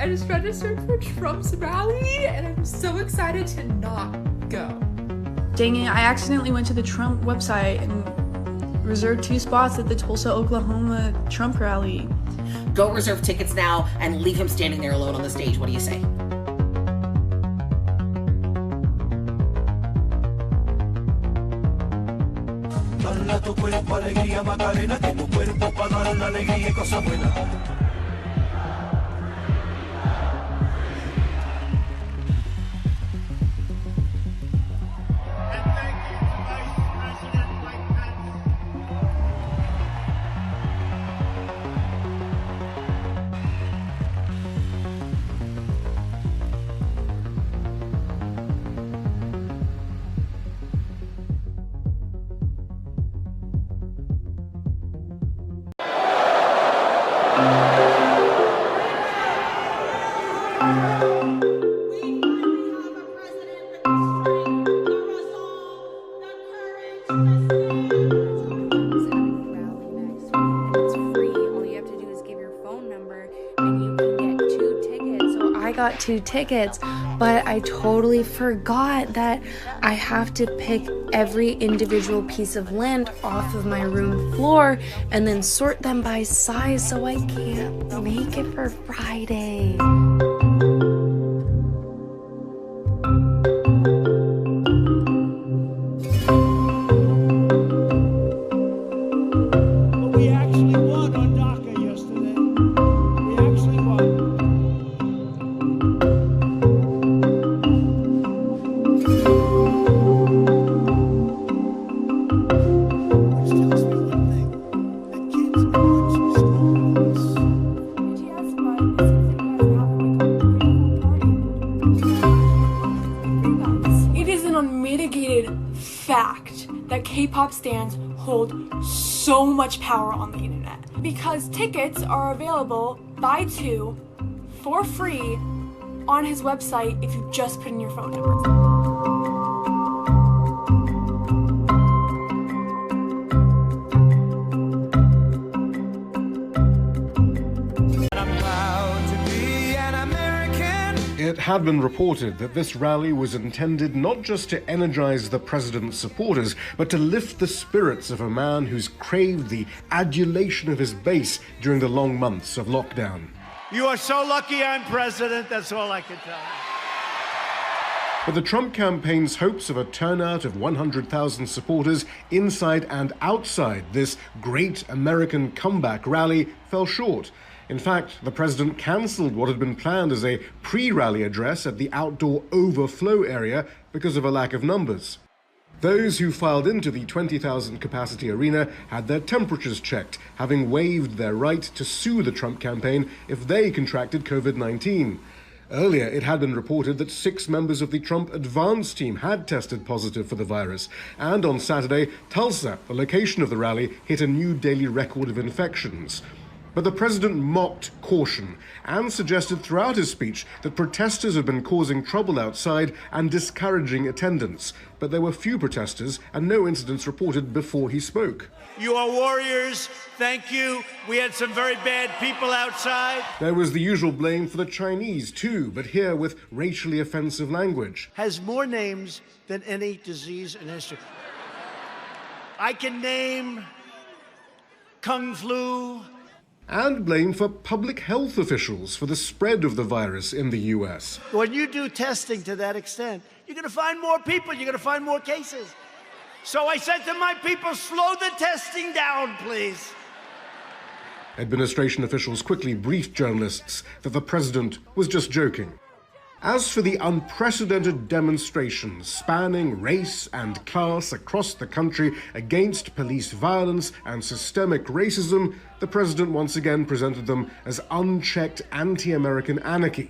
I just registered for Trump's rally, and I'm so excited to not go. Dang it, I accidentally went to the Trump website and reserved 2 spots at the Tulsa, Oklahoma Trump rally. Go reserve tickets now and leave him standing there alone on the stage. What do you say? Dala tu cuerpo alegría Macarena, que tu cuerpo para dar la alegría y cosas buenas. I got 2 tickets, but I totally forgot that I have to pick every individual piece of lint off of my room floor and then sort them by size, so I can't make it for Friday. We actually won on DACA yesterday. We actually won. It is an unmitigated fact that K-pop stans hold so much power on the internet because tickets are available buy 2 for free on his website if you just put in your phone number. It had been reported that this rally was intended not just to energize the president's supporters, but to lift the spirits of a man who's craved the adulation of his base during the long months of lockdown. You are so lucky I'm president, that's all I can tell you. But the Trump campaign's hopes of a turnout of 100,000 supporters inside and outside this great American comeback rally fell short. In fact, the president cancelled what had been planned as a pre-rally address at the outdoor overflow area because of a lack of numbers. Those who filed into the 20,000 capacity arena had their temperatures checked, having waived their right to sue the Trump campaign if they contracted COVID-19. Earlier, it had been reported that 6 members of the Trump advance team had tested positive for the virus. And on Saturday, Tulsa, the location of the rally, hit a new daily record of infections. But the president mocked caution and suggested throughout his speech that protesters had been causing trouble outside and discouraging attendance. But there were few protesters and no incidents reported before he spoke. You are warriors. Thank you. We had some very bad people outside. There was the usual blame for the Chinese too, but here with racially offensive language. Has more names than any disease in history. I can name Kung Flu. And blame for public health officials for the spread of the virus in the US. When you do testing to that extent, you're going to find more people, you're going to find more cases. So I said to my people, slow the testing down, please. Administration officials quickly briefed journalists that the president was just joking. As for the unprecedented demonstrations spanning race and class across the country against police violence and systemic racism, the president once again presented them as unchecked anti-American anarchy.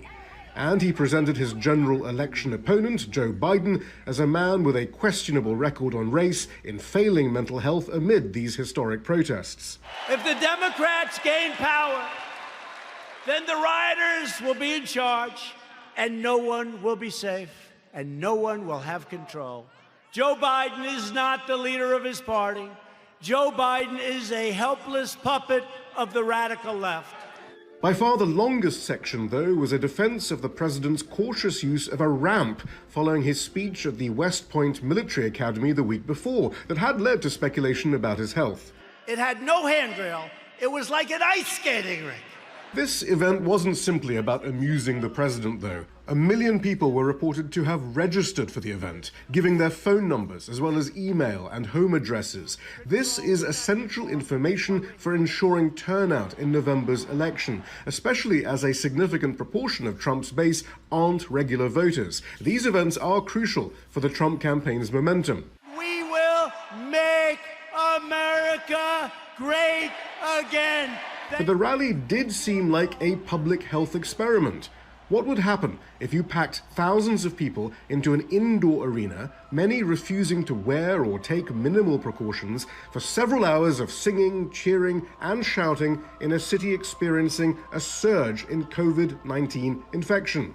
And he presented his general election opponent, Joe Biden, as a man with a questionable record on race in failing mental health amid these historic protests. If the Democrats gain power, then the rioters will be in charge. And no one will be safe, and no one will have control. Joe Biden is not the leader of his party. Joe Biden is a helpless puppet of the radical left. By far the longest section, though, was a defense of the president's cautious use of a ramp following his speech at the West Point Military Academy the week before that had led to speculation about his health. It had no handrail. It was like an ice skating rink. This event wasn't simply about amusing the president, though. 1 million people were reported to have registered for the event, giving their phone numbers as well as email and home addresses. This is essential information for ensuring turnout in November's election, especially as a significant proportion of Trump's base aren't regular voters. These events are crucial for the Trump campaign's momentum. We will make America great again. But the rally did seem like a public health experiment. What would happen if you packed thousands of people into an indoor arena, many refusing to wear or take minimal precautions, for several hours of singing, cheering, and shouting in a city experiencing a surge in COVID-19 infection?